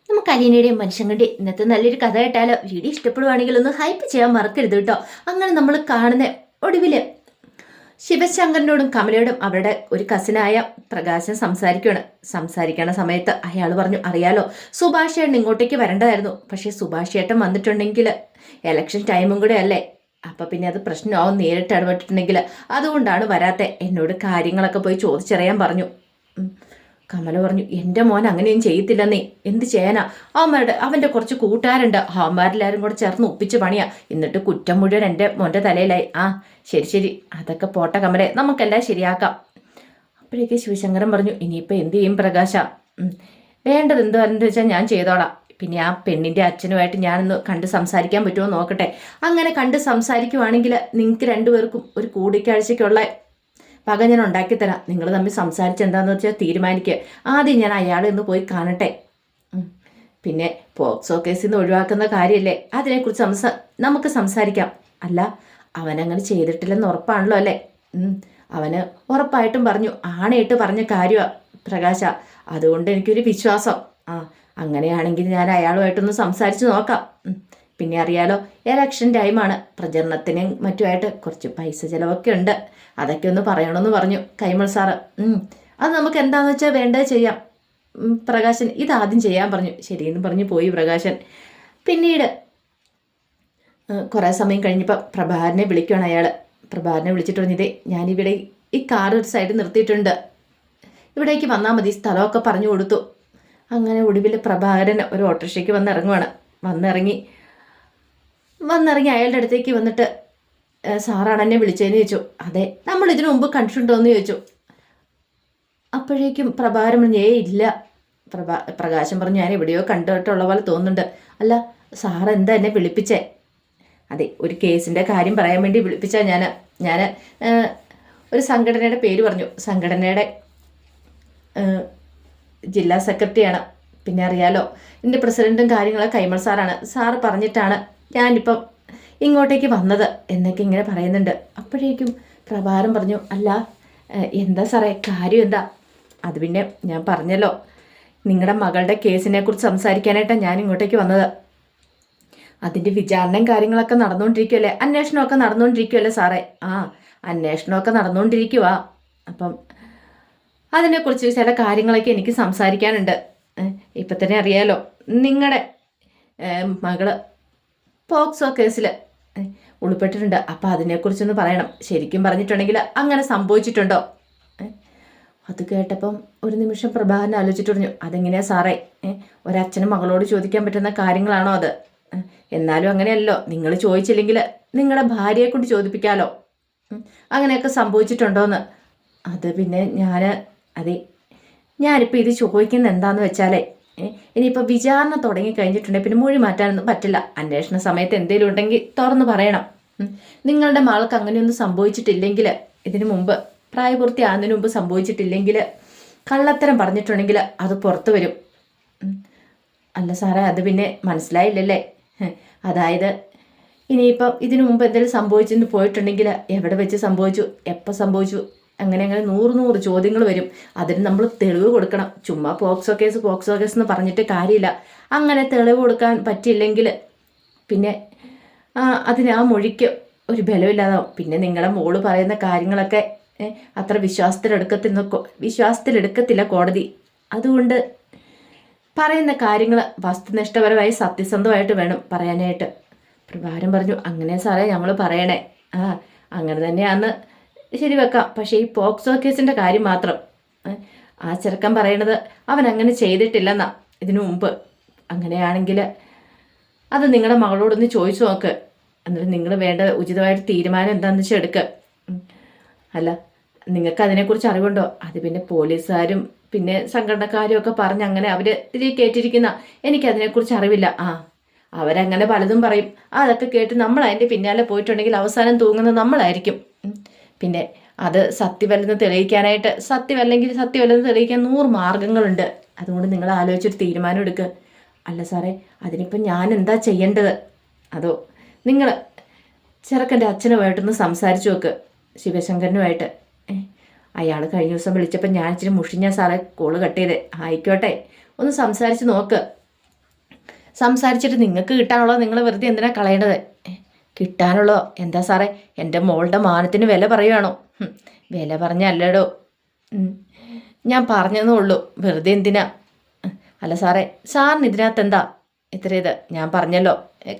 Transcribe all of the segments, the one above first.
നമുക്ക് അലീനയുടെയും മനുഷ്യങ്ങളുടെയും ഇന്നത്തെ നല്ലൊരു കഥ കേട്ടാലോ? വീഡിയോ ഇഷ്ടപ്പെടുവാണെങ്കിൽ ഒന്ന് ഹൈപ്പ് ചെയ്യാൻ മറക്കരുത് കേട്ടോ. അങ്ങനെ നമ്മൾ കാണുന്ന ഒടുവില് ശിവശങ്കറിനോടും കമലയോടും അവരുടെ ഒരു കസിനായ പ്രകാശൻ സംസാരിക്കണ സമയത്ത് അയാൾ പറഞ്ഞു, അറിയാലോ സുഭാഷ് ഏട്ടൻ ഇങ്ങോട്ടേക്ക് വരേണ്ടതായിരുന്നു, പക്ഷേ സുഭാഷ് ഏട്ടൻ വന്നിട്ടുണ്ടെങ്കിൽ എലക്ഷൻ ടൈമും കൂടെ അല്ലേ, അപ്പൊ പിന്നെ അത് പ്രശ്നമാവും, നേരിട്ട് ഇടപെട്ടിട്ടുണ്ടെങ്കിൽ, അതുകൊണ്ടാണ് വരാത്തെ. എന്നോട് കാര്യങ്ങളൊക്കെ പോയി ചോദിച്ചറിയാൻ പറഞ്ഞു. കമല പറഞ്ഞു, എൻ്റെ മോൻ അങ്ങനെയൊന്നും ചെയ്യത്തില്ലെന്നേ. എന്ത് ചെയ്യാനാ? അവൻ്റെ കുറച്ച് കൂട്ടുകാരുണ്ട്, അവന്മാരെല്ലാവരും കൂടെ ചേർന്ന് ഒപ്പിച്ച് പണിയാ. എന്നിട്ട് കുറ്റം മുഴുവൻ എൻ്റെ മോൻ്റെ തലയിലായി. ആ ശരി, അതൊക്കെ പോട്ടെ കമലെ, നമുക്കെല്ലാം ശരിയാക്കാം. അപ്പോഴേക്ക് ശിവശങ്കരൻ പറഞ്ഞു, ഇനിയിപ്പോൾ എന്ത് ചെയ്യും പ്രകാശ? വേണ്ടത് എന്താണെന്ന് വെച്ചാൽ ഞാൻ ചെയ്തോളാം. പിന്നെ ആ പെണ്ണിൻ്റെ അച്ഛനുമായിട്ട് ഞാനൊന്ന് കണ്ട് സംസാരിക്കാൻ പറ്റുമോ നോക്കട്ടെ. അങ്ങനെ കണ്ട് സംസാരിക്കുവാണെങ്കിൽ നിങ്ങൾക്ക് രണ്ടുപേർക്കും ഒരു കൂടിക്കാഴ്ചയ്ക്കുള്ള പക ഞാൻ ഉണ്ടാക്കിത്തരാം. നിങ്ങൾ തമ്മിൽ സംസാരിച്ച് എന്താണെന്ന് വെച്ചാൽ തീരുമാനിക്കുക. ആദ്യം ഞാൻ അയാളെ ഒന്ന് പോയി കാണട്ടെ. പിന്നെ പോക്സോ കേസിൽ നിന്ന് ഒഴിവാക്കുന്ന കാര്യമല്ലേ, അതിനെക്കുറിച്ച് നമുക്ക് സംസാരിക്കാം. അല്ല, അവനങ്ങനെ ചെയ്തിട്ടില്ലെന്ന് ഉറപ്പാണല്ലോ അല്ലേ? അവന് ഉറപ്പായിട്ടും പറഞ്ഞു, ആണയിട്ട് പറഞ്ഞ കാര്യമാണ് പ്രകാശ. അതുകൊണ്ട് എനിക്കൊരു വിശ്വാസം. അങ്ങനെയാണെങ്കിൽ ഞാൻ അയാളുമായിട്ടൊന്ന് സംസാരിച്ച് നോക്കാം. പിന്നെ അറിയാലോ, എലക്ഷൻ ടൈമാണ്, പ്രചരണത്തിനും മറ്റുമായിട്ട് കുറച്ച് പൈസ ചിലവൊക്കെ ഉണ്ട്. അതൊക്കെ ഒന്ന് പറയണമെന്ന് പറഞ്ഞു കൈമൾ സാറ്. അത് നമുക്ക് എന്താണെന്ന് വെച്ചാൽ വേണ്ടത് ചെയ്യാം. പ്രകാശൻ ഇതാദ്യം ചെയ്യാൻ പറഞ്ഞു. ശരിയെന്ന് പറഞ്ഞു പോയി പ്രകാശൻ. പിന്നീട് കുറേ സമയം കഴിഞ്ഞപ്പോൾ പ്രഭാകരനെ വിളിക്കുകയാണ് അയാൾ. പ്രഭാകരനെ വിളിച്ചിട്ട് പറഞ്ഞതേ, ഞാനിവിടെ ഈ കാർ ഒരു സൈഡിൽ നിർത്തിയിട്ടുണ്ട്, ഇവിടേക്ക് വന്നാൽ മതി, സ്ഥലമൊക്കെ പറഞ്ഞു കൊടുത്തു. അങ്ങനെ ഒടുവിൽ പ്രഭാകരൻ ഒരു ഓട്ടോറിക്ഷയ്ക്ക് വന്നിറങ്ങി അയാളുടെ അടുത്തേക്ക് വന്നിട്ട്, സാറാണ് എന്നെ വിളിച്ചതെന്ന് ചോദിച്ചു. അതെ, നമ്മൾ ഇതിനു മുമ്പ് കണ്ടിട്ടുണ്ടോ എന്ന് ചോദിച്ചു. അപ്പോഴേക്കും പ്രഭാകരൻ പറഞ്ഞു, ഇല്ല. പ്രകാശം പറഞ്ഞു, ഞാൻ എവിടെയോ കണ്ടിട്ടുള്ള പോലെ തോന്നുന്നുണ്ട്. അല്ല സാറ് എന്താ എന്നെ വിളിപ്പിച്ചേ? അതെ, ഒരു കേസിൻ്റെ കാര്യം പറയാൻ വേണ്ടി വിളിപ്പിച്ചാൽ ഞാൻ ഒരു സംഘടനയുടെ പേര് പറഞ്ഞു. സംഘടനയുടെ ജില്ലാ സെക്രട്ടറിയാണ്. പിന്നെ അറിയാലോ, എൻ്റെ പ്രസിഡൻറ്റും കാര്യങ്ങളൊക്കെ കൈമൾ സാറാണ്. സാറ് പറഞ്ഞിട്ടാണ് ഞാനിപ്പം ഇങ്ങോട്ടേക്ക് വന്നത് എന്നൊക്കെ ഇങ്ങനെ പറയുന്നുണ്ട്. അപ്പോഴേക്കും പ്രഭാകരൻ പറഞ്ഞു, അല്ല എന്താ സാറേ കാര്യം എന്താ? അത് പിന്നെ ഞാൻ പറഞ്ഞല്ലോ, നിങ്ങളുടെ മകളുടെ കേസിനെ കുറിച്ച് സംസാരിക്കാനായിട്ടാണ് ഞാൻ ഇങ്ങോട്ടേക്ക് വന്നത്. അതിൻ്റെ വിചാരണയും കാര്യങ്ങളൊക്കെ നടന്നുകൊണ്ടിരിക്കുമല്ലേ, അന്വേഷണമൊക്കെ നടന്നുകൊണ്ടിരിക്കുമല്ലേ സാറേ? അന്വേഷണമൊക്കെ നടന്നുകൊണ്ടിരിക്കുക. അപ്പം അതിനെക്കുറിച്ച് ചില കാര്യങ്ങളൊക്കെ എനിക്ക് സംസാരിക്കാനുണ്ട്. ഇപ്പം തന്നെ അറിയാലോ, നിങ്ങളുടെ മകള് പോക്സോ കേസിൽ ഉൾപ്പെട്ടിട്ടുണ്ട്. അപ്പം അതിനെക്കുറിച്ചൊന്ന് പറയണം. ശരിക്കും പറഞ്ഞിട്ടുണ്ടെങ്കിൽ അങ്ങനെ സംഭവിച്ചിട്ടുണ്ടോ? അത് കേട്ടപ്പം ഒരു നിമിഷം പ്രഭാകരൻ ആലോചിച്ചിട്ട് പറഞ്ഞു, അതെങ്ങനെയാ സാറേ? ഒരച്ഛനും മകളോട് ചോദിക്കാൻ പറ്റുന്ന കാര്യങ്ങളാണോ അത്? എന്നാലും അങ്ങനെയല്ലോ, നിങ്ങൾ ചോദിച്ചില്ലെങ്കിൽ നിങ്ങളുടെ ഭാര്യയെ കൊണ്ട് ചോദിപ്പിക്കാമല്ലോ. അങ്ങനെയൊക്കെ സംഭവിച്ചിട്ടുണ്ടോയെന്ന്. അത് പിന്നെ ഞാനിപ്പോൾ ഇത് ചോദിക്കുന്നത് എന്താണെന്ന് വെച്ചാലേ, ഇനിയിപ്പോൾ വിചാരണ തുടങ്ങി കഴിഞ്ഞിട്ടുണ്ടെങ്കിൽ പിന്നെ മൊഴി മാറ്റാനൊന്നും പറ്റില്ല. അന്വേഷണ സമയത്ത് എന്തെങ്കിലും ഉണ്ടെങ്കിൽ തുറന്ന് പറയണം. നിങ്ങളുടെ മകൾക്ക് അങ്ങനെയൊന്നും സംഭവിച്ചിട്ടില്ലെങ്കിൽ, ഇതിനു മുമ്പ് പ്രായപൂർത്തിയാകുന്നതിന് മുമ്പ് സംഭവിച്ചിട്ടില്ലെങ്കിൽ, കള്ളത്തരം പറഞ്ഞിട്ടുണ്ടെങ്കിൽ അത് പുറത്തു വരും. അല്ല സാറേ, അത് പിന്നെ മനസ്സിലായില്ലല്ലേ? അതായത് ഇനിയിപ്പം ഇതിനു മുമ്പ് എന്തെങ്കിലും സംഭവിച്ചെന്ന് പോയിട്ടുണ്ടെങ്കിൽ എവിടെ വെച്ച് സംഭവിച്ചു, എപ്പോൾ സംഭവിച്ചു, അങ്ങനെ 100 ചോദ്യങ്ങൾ വരും. അതിന് നമ്മൾ തെളിവ് കൊടുക്കണം. ചുമ്മാ പോക്സോ കേസ് എന്ന് പറഞ്ഞിട്ട് കാര്യമില്ല. അങ്ങനെ തെളിവ് കൊടുക്കാൻ പറ്റിയില്ലെങ്കിൽ പിന്നെ അതിന് ആ മൊഴിക്ക് ഒരു ബലമില്ലാതാവും. പിന്നെ നിങ്ങളുടെ മോള് പറയുന്ന കാര്യങ്ങളൊക്കെ അത്ര വിശ്വാസത്തിലെടുക്കത്തില്ല കോടതി. അതുകൊണ്ട് പറയുന്ന കാര്യങ്ങൾ വസ്തുനിഷ്ഠപരമായി സത്യസന്ധമായിട്ട് വേണം പറയാനായിട്ട്. പ്രഭാകരൻ പറഞ്ഞു, അങ്ങനെ സാറേ ഞങ്ങൾ പറയണേ. അങ്ങനെ തന്നെയാന്ന് ശരി വെക്കാം. പക്ഷേ ഈ പോക്സോ കേസിൻ്റെ കാര്യം മാത്രം ആ ചെറുക്കൻ പറയണത് അവൻ അങ്ങനെ ചെയ്തിട്ടില്ലെന്നാ ഇതിനു മുമ്പ്. അങ്ങനെയാണെങ്കിൽ അത് നിങ്ങളുടെ മകളോടൊന്ന് ചോദിച്ചു നോക്ക്. എന്നിട്ട് നിങ്ങൾ വേണ്ട ഉചിതമായിട്ട് തീരുമാനം എന്താണെന്ന് വെച്ചാൽ എടുക്കുക. അല്ല, നിങ്ങൾക്ക് അതിനെക്കുറിച്ച് അറിവുണ്ടോ? അത് പിന്നെ പോലീസുകാരും പിന്നെ സംഘടനക്കാരും ഒക്കെ പറഞ്ഞ് അങ്ങനെ അവർ ഇതിൽ കേട്ടിരിക്കുന്ന, എനിക്കതിനെക്കുറിച്ച് അറിവില്ല. അവരങ്ങനെ പലതും പറയും. അതൊക്കെ കേട്ട് നമ്മൾ അതിൻ്റെ പിന്നാലെ പോയിട്ടുണ്ടെങ്കിൽ അവസാനം തൂങ്ങുന്നത് നമ്മളായിരിക്കും. പിന്നെ അത് സത്യമല്ലെന്ന് തെളിയിക്കാനായിട്ട്, സത്യമല്ലെന്ന് തെളിയിക്കാൻ 100 മാർഗങ്ങളുണ്ട്. അതുകൊണ്ട് നിങ്ങൾ ആലോചിച്ചൊരു തീരുമാനം എടുക്കുക. അല്ല സാറേ, അതിനിപ്പം ഞാൻ എന്താ ചെയ്യേണ്ടത്? അതോ നിങ്ങൾ ചെറുക്കൻ്റെ അച്ഛനുമായിട്ടൊന്ന് സംസാരിച്ചു നോക്ക്, ശിവശങ്കരനുമായിട്ട്. അയാൾ കഴിഞ്ഞ ദിവസം വിളിച്ചപ്പോൾ ഞാൻ ഇച്ചിരി മുഷിഞ്ഞ സാറേ കോള് കട്ട് ചെയ്തേ. ആയിക്കോട്ടെ, ഒന്ന് സംസാരിച്ച് നോക്ക്. സംസാരിച്ചിട്ട് നിങ്ങൾക്ക് കിട്ടാനുള്ളത് നിങ്ങൾ വെറുതെ എന്തിനാ കളയേണ്ടത്? കിട്ടാനുള്ളതോ? എന്താ സാറേ, എൻ്റെ മോളുടെ മാനത്തിന് വില പറയുവാണോ? വില പറഞ്ഞല്ലടോ, ഞാൻ പറഞ്ഞതേ ഉള്ളൂ, വെറുതെ എന്തിനാ? അല്ല സാറേ, സാറിന് ഇതിനകത്ത് എന്താ ഇത്ര ഇത്? ഞാൻ പറഞ്ഞല്ലോ,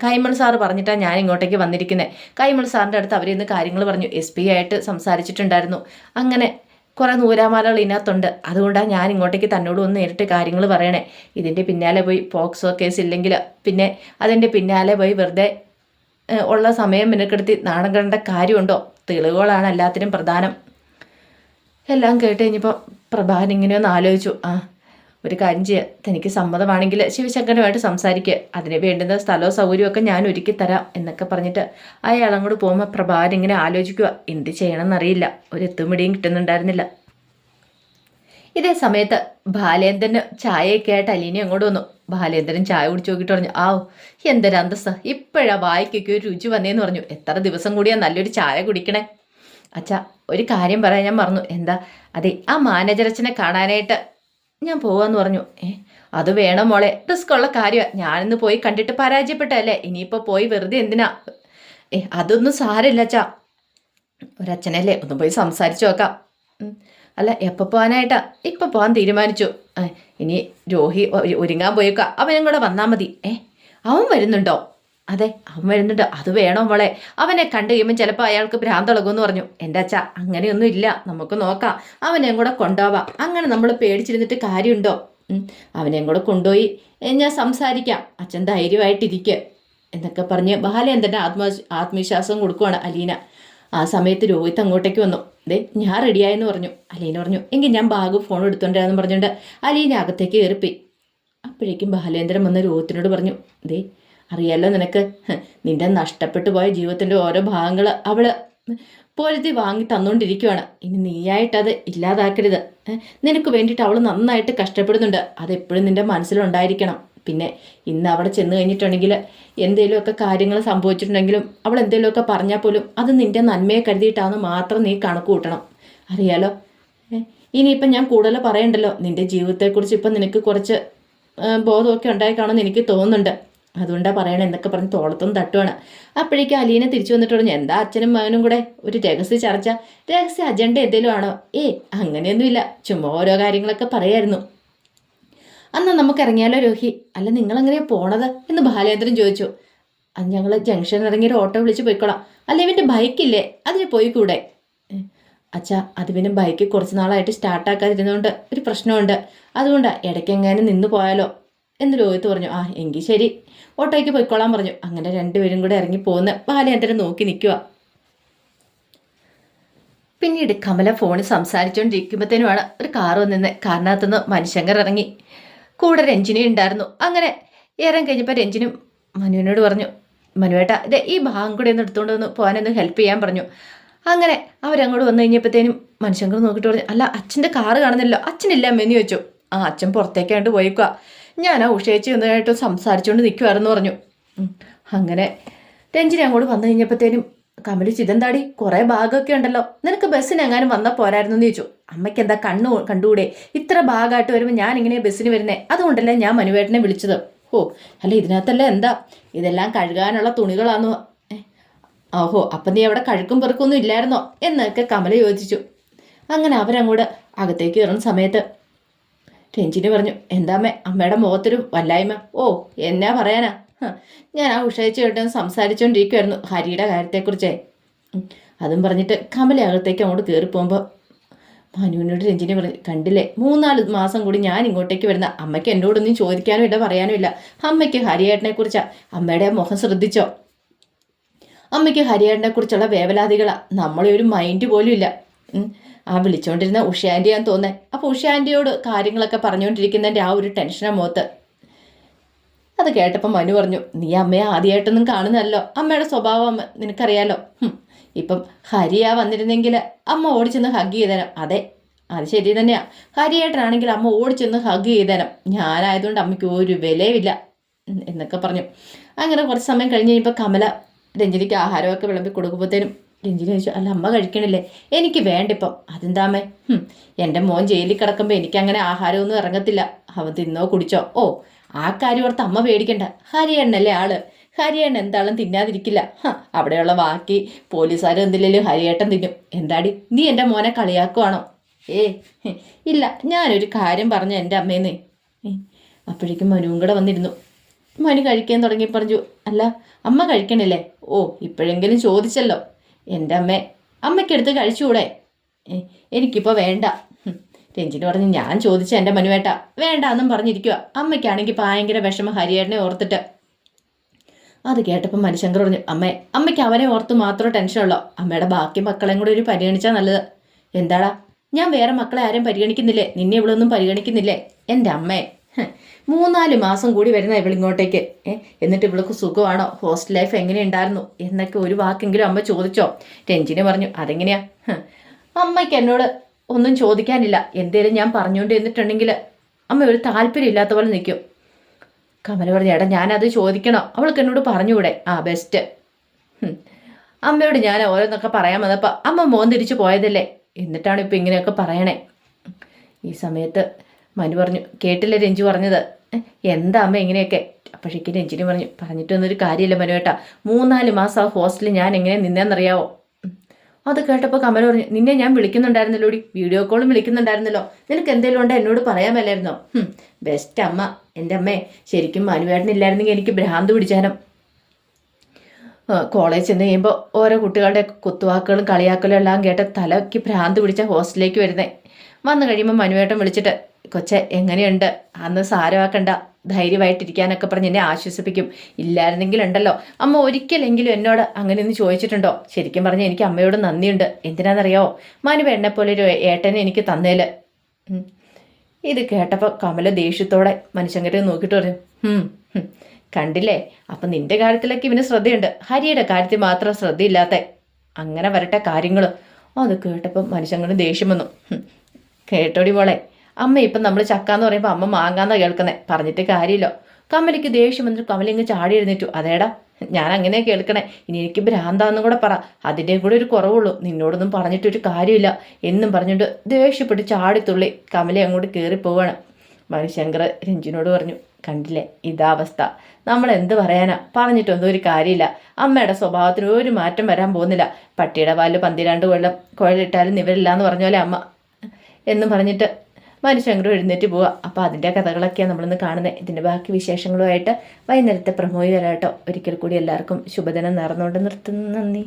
കൈമൾ സാറ് പറഞ്ഞിട്ടാണ് ഞാൻ ഇങ്ങോട്ടേക്ക് വന്നിരിക്കുന്നത്. കൈമൾ സാറിൻ്റെ അടുത്ത് അവരിന്ന് കാര്യങ്ങൾ പറഞ്ഞു, SP ആയിട്ട് സംസാരിച്ചിട്ടുണ്ടായിരുന്നു. അങ്ങനെ കുറേ നൂലാമാലകൾ ഇതിനകത്തുണ്ട്. അതുകൊണ്ടാണ് ഞാൻ ഇങ്ങോട്ടേക്ക് തന്നോട് ഒന്ന് നേരിട്ട് കാര്യങ്ങൾ പറയണേ. ഇതിൻ്റെ പിന്നാലെ പോയി പോക്സോ കേസ് ഇല്ലെങ്കിൽ പിന്നെ അതിൻ്റെ പിന്നാലെ പോയി വെറുതെ ഉള്ള സമയം മെനക്കെടുത്തി നാണം കണ്ട കാര്യമുണ്ടോ? തെളിവുകളാണ് എല്ലാത്തിനും പ്രധാനം. എല്ലാം കേട്ട് കഴിഞ്ഞപ്പോൾ പ്രഭാകരൻ ഇങ്ങനെയൊന്ന് ആലോചിച്ചു. ഒരു കാര്യം ചെയ്യുക, തനിക്ക് സമ്മതമാണെങ്കിൽ ശിവശങ്കരനുമായിട്ട് സംസാരിക്കുക, അതിന് വേണ്ടുന്ന സ്ഥലവും സൗകര്യമൊക്കെ ഞാൻ ഒരുക്കി തരാം എന്നൊക്കെ പറഞ്ഞിട്ട് അയാളങ്ങോട്ട് പോകുമ്പോൾ പ്രഭാകരൻ ഇങ്ങനെ ആലോചിക്കുക, എന്ത് ചെയ്യണമെന്നറിയില്ല. ഒരു എത്തുമിടിയും കിട്ടുന്നുണ്ടായിരുന്നില്ല. ഇതേ സമയത്ത് ബാലേന്ദ്രന് ചായയൊക്കെ ആയിട്ട് അലീനെ അങ്ങോട്ട് വന്നു. ബാലേന്ദ്രൻ ചായ കുടിച്ചു നോക്കിയിട്ട് പറഞ്ഞു, എന്തൊരന്തസ്സ, ഇപ്പോഴാ വായിക്കൊക്കെ ഒരു രുചി വന്നേന്ന് പറഞ്ഞു. എത്ര ദിവസം കൂടിയാ നല്ലൊരു ചായ കുടിക്കണേ? അച്ഛാ, ഒരു കാര്യം പറയാൻ ഞാൻ മറന്നു. എന്താ? അതെ, ആ മാനേജറച്ചനെ കാണാനായിട്ട് ഞാൻ പോവാന്ന് പറഞ്ഞു. അത് വേണം മോളെ, റിസ്ക് ഉള്ള കാര്യമാണ്. ഞാനിന്ന് പോയി കണ്ടിട്ട് പരാജയപ്പെട്ടല്ലേ, ഇനിയിപ്പോൾ പോയി വെറുതെ എന്തിനാ? അതൊന്നും സാരമില്ല അച്ഛാ, ഒരച്ഛനല്ലേ, ഒന്ന് പോയി സംസാരിച്ചു നോക്കാം. അല്ല, എപ്പോൾ പോകാനായിട്ടാ? ഇപ്പം പോകാൻ തീരുമാനിച്ചു. ഇനി രോഹി ഒരുങ്ങാൻ പോയേക്ക, അവനും കൂടെ വന്നാൽ മതി. അവൻ വരുന്നുണ്ടോ? അതെ, അവൻ വരുന്നുണ്ട്. അത് വേണോ മോളെ? അവനെ കണ്ടു കഴിയുമ്പോൾ ചിലപ്പോൾ അയാൾക്ക് ഭ്രാന്തളകുമെന്ന് പറഞ്ഞു. എൻ്റെ അച്ഛ, അങ്ങനെയൊന്നും ഇല്ല, നമുക്ക് നോക്കാം, അവനെയും കൂടെ കൊണ്ടുപോവാം. അങ്ങനെ നമ്മൾ പേടിച്ചിരുന്നിട്ട് കാര്യമുണ്ടോ? അവനെയും കൂടെ കൊണ്ടുപോയി ഞാൻ സംസാരിക്കാം, അച്ഛൻ ധൈര്യമായിട്ടിരിക്കുക എന്നൊക്കെ പറഞ്ഞ് ബാലേന്ദ്രൻ്റെ ആത്മവിശ്വാസം കൊടുക്കുവാണ് അലീന. ആ സമയത്ത് രോഹിത് അങ്ങോട്ടേക്ക് വന്നു. ഞാൻ റെഡിയായെന്ന് പറഞ്ഞു. അലീന പറഞ്ഞു, എങ്കിൽ ഞാൻ ബാഗ് ഫോൺ എടുത്തോണ്ടാന്ന് പറഞ്ഞുകൊണ്ട് അലീന അകത്തേക്ക് കയറിപ്പോയി. അപ്പോഴേക്കും ബാലേന്ദ്രൻ വന്ന് രോഹിത്തിനോട് പറഞ്ഞു, അറിയാലോ നിനക്ക്, നിന്റെ നഷ്ടപ്പെട്ടു പോയ ജീവിതത്തിൻ്റെ ഓരോ ഭാഗങ്ങൾ അവള് പോലത്തെ വാങ്ങി തന്നുകൊണ്ടിരിക്കുകയാണ്. ഇനി നീയായിട്ടത് ഇല്ലാതാക്കരുത്. നിനക്ക് വേണ്ടിയിട്ട് അവൾ നന്നായിട്ട് കഷ്ടപ്പെടുന്നുണ്ട്, അതെപ്പോഴും നിന്റെ മനസ്സിലുണ്ടായിരിക്കണം. പിന്നെ ഇന്ന് അവിടെ ചെന്ന് കഴിഞ്ഞിട്ടുണ്ടെങ്കിൽ എന്തെങ്കിലുമൊക്കെ കാര്യങ്ങൾ സംഭവിച്ചിട്ടുണ്ടെങ്കിലും അവൾ എന്തെങ്കിലുമൊക്കെ പറഞ്ഞാൽ പോലും അത് നിന്റെ നന്മയെ കരുതിയിട്ടാണെന്ന് മാത്രം നീ കണക്ക് കൂട്ടണം. അറിയാലോ, ഇനിയിപ്പം ഞാൻ കൂടുതൽ പറയണ്ടല്ലോ, നിന്റെ ജീവിതത്തെക്കുറിച്ച് ഇപ്പം നിനക്ക് കുറച്ച് ബോധമൊക്കെ ഉണ്ടായി കാണുമെന്ന് എനിക്ക് തോന്നുന്നുണ്ട്. അതുകൊണ്ടാണ് പറയണേ എന്നൊക്കെ പറഞ്ഞ് തോളത്തും തട്ടുവാണ്. അപ്പോഴേക്കും അലീന തിരിച്ചു വന്നിട്ട് പറഞ്ഞു, എന്താ അച്ഛനും മകനും കൂടെ ഒരു രഹസ്യ ചർച്ച, രഹസ്യ അജണ്ട എന്തെങ്കിലും ആണോ? അങ്ങനെയൊന്നുമില്ല, ചുമ്മാ ഓരോ കാര്യങ്ങളൊക്കെ പറയായിരുന്നു. അന്ന് നമുക്ക് ഇറങ്ങിയാലോ രോഹി? അല്ല, നിങ്ങളെങ്ങനെയാ പോണത് എന്ന് ബാലേന്ദ്രൻ ചോദിച്ചു. അത് ഞങ്ങൾ ജംഗ്ഷനിൽ ഇറങ്ങിയൊരു ഓട്ടോ വിളിച്ച് പോയിക്കോളാം. അല്ല, ഇവൻ്റെ ബൈക്കില്ലേ, അതിന് പോയിക്കൂടെ? അച്ഛാ, അത് പിന്നെ ബൈക്ക് കുറച്ച് നാളായിട്ട് സ്റ്റാർട്ടാക്കാതിരുന്നതുകൊണ്ട് ഒരു പ്രശ്നമുണ്ട്, അതുകൊണ്ടാണ് ഇടയ്ക്കെങ്ങാനും നിന്ന് പോയാലോ എന്ന് രോഹിത് പറഞ്ഞു. എങ്കിൽ ശരി, ഓട്ടോയ്ക്ക് പോയിക്കോളാൻ പറഞ്ഞു. അങ്ങനെ രണ്ടുപേരും കൂടെ ഇറങ്ങി പോകുന്ന ബാലേന്ദ്രൻ നോക്കി നിൽക്കുക. പിന്നീട് കമല ഫോണിൽ സംസാരിച്ചുകൊണ്ടിരിക്കുമ്പോഴത്തേനുമാണ് ഒരു കാറ് വന്നിരുന്നത്. കാറിനകത്തുനിന്ന് മനുശങ്കർ ഇറങ്ങി, കൂടെ രഞ്ജിനി ഉണ്ടായിരുന്നു. അങ്ങനെ ഇറങ്ങി കഴിഞ്ഞപ്പോൾ രഞ്ജിനും മനുവിനോട് പറഞ്ഞു, മനുവേട്ട ഈ ഭാഗം കൂടെ ഒന്ന് എടുത്തുകൊണ്ട് വന്ന് പോകാനൊന്ന് ഹെൽപ്പ് ചെയ്യാൻ പറഞ്ഞു. അങ്ങനെ അവരങ്ങോട്ട് വന്നു കഴിഞ്ഞപ്പോഴത്തേനും മനുശങ്കർ നോക്കിയിട്ട് പറഞ്ഞു, അല്ല, അച്ഛൻ്റെ കാറ് കാണുന്നില്ലല്ലോ, അച്ഛനില്ല അമ്മേന്ന് ചോദിച്ചു. അച്ഛൻ പുറത്തേക്കാണ്ട് പോയിക്കുക, ഞാൻ ഉഷേച്ചി ഒന്നായിട്ട് സംസാരിച്ചുകൊണ്ട് നിൽക്കുമായിരുന്നു പറഞ്ഞു. അങ്ങനെ രഞ്ജിനി അങ്ങോട്ട് വന്നു കഴിഞ്ഞപ്പോഴത്തേനും കമലി, ഇതെന്താടി കുറേ ഭാഗമൊക്കെ ഉണ്ടല്ലോ, നിനക്ക് ബസ്സിനെങ്ങാനും വന്നാൽ പോരായിരുന്നു എന്ന് ചോദിച്ചു. അമ്മയ്ക്ക് എന്താ കണ്ടുകൂടെ, ഇത്ര ഭാഗമായിട്ട് വരുമ്പോൾ ഞാൻ ഇങ്ങനെ ബസ്സിന് വരുന്നേ, അതുകൊണ്ടല്ലേ ഞാൻ മനുവേട്ടനെ വിളിച്ചത്. അല്ല, ഇതിനകത്തല്ല എന്താ, ഇതെല്ലാം കഴുകാനുള്ള തുണികളാണെന്നോ? അപ്പം നീ അവിടെ കഴുക്കും പെറുക്കൊന്നും ഇല്ലായിരുന്നോ എന്നൊക്കെ കമല ചോദിച്ചു. അങ്ങനെ അവരങ്ങോട്ട് അകത്തേക്ക് കയറുന്ന സമയത്ത് രഞ്ജിനി പറഞ്ഞു, എന്താമ്മേ, അമ്മയുടെ മുഖത്തൊരു വല്ലായ്മ? എന്നാ പറയാനാ, ഞാൻ ഉഷയിച്ച് കേട്ടെന്ന് സംസാരിച്ചുകൊണ്ടിരിക്കുമായിരുന്നു ഹരിയുടെ കാര്യത്തെക്കുറിച്ചേ. അതും പറഞ്ഞിട്ട് കമല അകത്തേക്ക് അങ്ങോട്ട് കയറി പോകുമ്പോൾ മനുവിനോട് രഞ്ജിനി പറഞ്ഞു, കണ്ടില്ലേ, 3-4 മാസം കൂടി ഞാൻ ഇങ്ങോട്ടേക്ക് വരുന്ന, അമ്മയ്ക്ക് എന്നോടൊന്നും ചോദിക്കാനും ഇല്ല, പറയാനും ഇല്ല. അമ്മയ്ക്ക് ഹരിയേട്ടനെ കുറിച്ചാണ്. അമ്മയുടെ മുഖം ശ്രദ്ധിച്ചോ? അമ്മയ്ക്ക് ഹരിയേട്ടനെ കുറിച്ചുള്ള വേവലാതികളാണ്, നമ്മളെ ഒരു മൈൻഡ് പോലും ഇല്ല. വിളിച്ചുകൊണ്ടിരുന്ന ഉഷ ആൻറ്റിയാന്ന് തോന്നേ. അപ്പോൾ ഉഷ ആൻറ്റിയോട് കാര്യങ്ങളൊക്കെ പറഞ്ഞുകൊണ്ടിരിക്കുന്നതിൻ്റെ ആ ഒരു ടെൻഷനാണ് മുഖത്ത്. അത് കേട്ടപ്പോൾ മനു പറഞ്ഞു, നീ അമ്മയെ ആദ്യമായിട്ടൊന്നും കാണുന്നതല്ലോ, അമ്മയുടെ സ്വഭാവം നിനക്കറിയാലോ. ഇപ്പം ഹരിയാ വന്നിരുന്നെങ്കിൽ അമ്മ ഓടിച്ചെന്ന് ഹഗ് ചെയ്തേനം. അതെ, അത് ശരി തന്നെയാണ്, ഹരിയേട്ടനാണെങ്കിൽ അമ്മ ഓടിച്ചെന്ന് ഹഗ് ചെയ്തേനം. ഞാനായതുകൊണ്ട് അമ്മയ്ക്ക് ഒരു വിലയുമില്ല എന്നൊക്കെ പറഞ്ഞു. അങ്ങനെ കുറച്ച് സമയം കഴിഞ്ഞ് കഴിഞ്ഞപ്പോൾ കമല രഞ്ജിനിക്ക് ആഹാരമൊക്കെ വിളമ്പി കൊടുക്കുമ്പോഴത്തേനും രഞ്ജിനി ചോദിച്ചു. അല്ല അമ്മ കഴിക്കണില്ലേ? എനിക്ക് വേണ്ട ഇപ്പം. അതെന്താമേ? എൻ്റെ മോൻ ജയിലിൽ കിടക്കുമ്പോൾ എനിക്കങ്ങനെ ആഹാരമൊന്നും ഇറങ്ങത്തില്ല. അവൻ തിന്നോ കുടിച്ചോ. ഓ, ആ കാര്യം ഓർത്ത് അമ്മ പേടിക്കണ്ട. ഹരിയണ്ണല്ലേ ആള്. ഹരിയേട്ടൻ എന്താളും തിന്നാതിരിക്കില്ല. അവിടെയുള്ള ബാക്കി പോലീസുകാർ എന്തില്ലേലും ഹരിയേട്ടൻ തിന്നും. എന്താടി നീ എൻ്റെ മോനെ കളിയാക്കുവാണോ? ഇല്ല, ഞാനൊരു കാര്യം പറഞ്ഞു എൻ്റെ അമ്മേന്നേ. അപ്പോഴേക്കും മനുവും കൂടെ വന്നിരുന്നു. മനു കഴിക്കാൻ തുടങ്ങി പറഞ്ഞു. അല്ല അമ്മ കഴിക്കണില്ലേ? ഓ, ഇപ്പോഴെങ്കിലും ചോദിച്ചല്ലോ. എൻ്റെ അമ്മയ്ക്കെടുത്ത് കഴിച്ചുകൂടെ? എനിക്കിപ്പോൾ വേണ്ട. രഞ്ജിനി പറഞ്ഞു. ഞാൻ ചോദിച്ച എൻ്റെ മനുവേട്ട വേണ്ട എന്നും പറഞ്ഞിരിക്കുക. അമ്മയ്ക്കാണെങ്കിൽ ഭയങ്കര വിഷമം ഹരിയേട്ടനെ ഓർത്തിട്ട്. അത് കേട്ടപ്പോൾ മനുശങ്കർ പറഞ്ഞു. അമ്മയ്ക്ക് അവനെ ഓർത്ത് മാത്രം ടെൻഷനുള്ളോ? അമ്മയുടെ ബാക്കി മക്കളെയും കൂടെ ഒരു പരിഗണിച്ചാൽ നല്ലത്. എന്താടാ, ഞാൻ വേറെ മക്കളെ ആരും പരിഗണിക്കുന്നില്ലേ? നിന്നെ ഇവളൊന്നും പരിഗണിക്കുന്നില്ലേ? എൻ്റെ അമ്മേ, 3-4 മാസം കൂടി വരുന്ന ഇവളിങ്ങോട്ടേക്ക്. എന്നിട്ട് ഇവൾക്ക് സുഖമാണോ? ഹോസ്റ്റൽ ലൈഫ് എങ്ങനെയുണ്ടായിരുന്നു എന്നൊക്കെ ഒരു വാക്കെങ്കിലും അമ്മ ചോദിച്ചോ? രഞ്ജിനി പറഞ്ഞു. അതെങ്ങനെയാ? അമ്മയ്ക്ക് എന്നോട് ഒന്നും ചോദിക്കാനില്ല. എന്തേലും ഞാൻ പറഞ്ഞുകൊണ്ട് എന്നിട്ടുണ്ടെങ്കിൽ അമ്മ ഒരു താല്പര്യം ഇല്ലാത്ത പോലെ നിൽക്കും. കമല പറഞ്ഞു. ഏട്ടാ, ഞാനത് ചോദിക്കണോ? അവൾക്ക് എന്നോട് പറഞ്ഞുകൂടെ? ബെസ്റ്റ്. അമ്മയോട് ഞാൻ ഓരോന്നൊക്കെ പറയാൻ വന്നപ്പോൾ അമ്മ മോൻ തിരിച്ചു പോയതല്ലേ, എന്നിട്ടാണ് ഇപ്പം ഇങ്ങനെയൊക്കെ പറയണേ. ഈ സമയത്ത് മനു പറഞ്ഞു. കേട്ടില്ല രഞ്ജു പറഞ്ഞത്? എന്താ അമ്മ ഇങ്ങനെയൊക്കെ? അപ്പോഴേക്കും രഞ്ജിനി പറഞ്ഞിട്ടൊന്നൊരു കാര്യമില്ല മനുവേട്ടാ. 3-4 മാസം ആ ഹോസ്റ്റലിൽ ഞാൻ എങ്ങനെ നിന്നേന്നറിയാവോ? അത് കേട്ടപ്പോൾ കമല പറഞ്ഞു. നിന്നെ ഞാൻ വിളിക്കുന്നുണ്ടായിരുന്നല്ലോ, വീഡിയോ കോളും വിളിക്കുന്നുണ്ടായിരുന്നല്ലോ. നിനക്ക് എന്തെങ്കിലും ഉണ്ടോ എന്നോട് പറയാൻ മേലായിരുന്നോ? ബെസ്റ്റ് അമ്മ. എൻ്റെ അമ്മേ, ശരിക്കും മനുവേട്ടനില്ലായിരുന്നെങ്കിൽ എനിക്ക് ഭ്രാന്ത് പിടിച്ചാനും. കോളേജ് ചെന്ന് കഴിയുമ്പോൾ ഓരോ കുട്ടികളുടെ കുത്തുവാക്കുകളും കളിയാക്കലും എല്ലാം കേട്ട് തലയ്ക്ക് ഭ്രാന്ത് പിടിച്ച ഹോസ്റ്റലിലേക്ക് വരുന്നേ. വന്നു കഴിയുമ്പോൾ മനുവേട്ടൻ വിളിച്ചിട്ട്, കൊച്ചെ എങ്ങനെയുണ്ട്? അന്ന് സാരമാക്കണ്ട, ധൈര്യമായിട്ടിരിക്കാനൊക്കെ പറഞ്ഞ് എന്നെ ആശ്വസിപ്പിക്കും. ഇല്ലായിരുന്നെങ്കിലുണ്ടല്ലോ അമ്മ ഒരിക്കലെങ്കിലും എന്നോട് അങ്ങനെയൊന്ന് ചോദിച്ചിട്ടുണ്ടോ? ശരിക്കും പറഞ്ഞാൽ എനിക്ക് അമ്മയോട് നന്ദിയുണ്ട്. എന്തിനാണെന്നറിയാമോ? മനുവേട്ടനെ പോലെ ഒരു ഏട്ടനെ എനിക്ക് തന്നേല്. ഇത് കേട്ടപ്പോൾ കമല ദേഷ്യത്തോടെ മനുഷ്യങ്കരെ നോക്കിയിട്ട് പറഞ്ഞു. കണ്ടില്ലേ, അപ്പം നിന്റെ കാര്യത്തിലൊക്കെ ഇവന് ശ്രദ്ധയുണ്ട്, ഹരിയുടെ കാര്യത്തിൽ മാത്രം ശ്രദ്ധയില്ലാത്ത. അങ്ങനെ വരട്ടെ കാര്യങ്ങൾ. അത് കേട്ടപ്പം മനുഷ്യങ്ങനെ ദേഷ്യം വന്നു. കേട്ടോടി മോളെ, അമ്മ ഇപ്പം നമ്മൾ ചക്കാന്ന് പറയുമ്പോൾ അമ്മ മാങ്ങാന്നാണ് കേൾക്കുന്നത്. പറഞ്ഞിട്ട് കാര്യമില്ലോ. കമലയ്ക്ക് ദേഷ്യം വന്നിട്ട് കമല ഇങ്ങ് ചാടി എഴുന്നേറ്റു. അതേടാ, ഞാൻ അങ്ങനെ കേൾക്കണേ. ഇനി എനിക്ക് ഭ്രാന്താന്നും കൂടെ പറ. അതിൻ്റെ കൂടെ ഒരു കുറവുള്ളൂ. നിന്നോടൊന്നും പറഞ്ഞിട്ടൊരു കാര്യമില്ല എന്നും പറഞ്ഞിട്ട് ദേഷ്യപ്പെട്ട് ചാടിത്തുള്ളി കമല അങ്ങോട്ട് കയറിപ്പോവാണ്. മണിശങ്കർ രഞ്ജിനോട് പറഞ്ഞു. കണ്ടില്ലേ, ഇതാ അവസ്ഥ. നമ്മൾ എന്ത് പറയാനാ? പറഞ്ഞിട്ടൊന്നും ഒരു കാര്യമില്ല. അമ്മയുടെ സ്വഭാവത്തിന് ഒരു മാറ്റം വരാൻ പോകുന്നില്ല. പട്ടിയുടെ പാല് 12 കൊല്ലം കുഴലിട്ടാലും നിവരില്ല എന്ന് പറഞ്ഞ പോലെ അമ്മ എന്നും പറഞ്ഞിട്ട് മനുഷ്യങ്കർ എഴുന്നേറ്റ് പോവുക. അപ്പോൾ അതിൻ്റെ കഥകളൊക്കെയാണ് നമ്മളിന്ന് കാണുന്നത്. ഇതിൻ്റെ ബാക്കി വിശേഷങ്ങളുമായിട്ട് വൈകുന്നേരത്തെ പ്രമോയി വരാട്ടോ. ഒരിക്കൽ കൂടി എല്ലാവർക്കും ശുഭദിനം നേർന്നുകൊണ്ട് നിർത്തുന്നു. നന്ദി.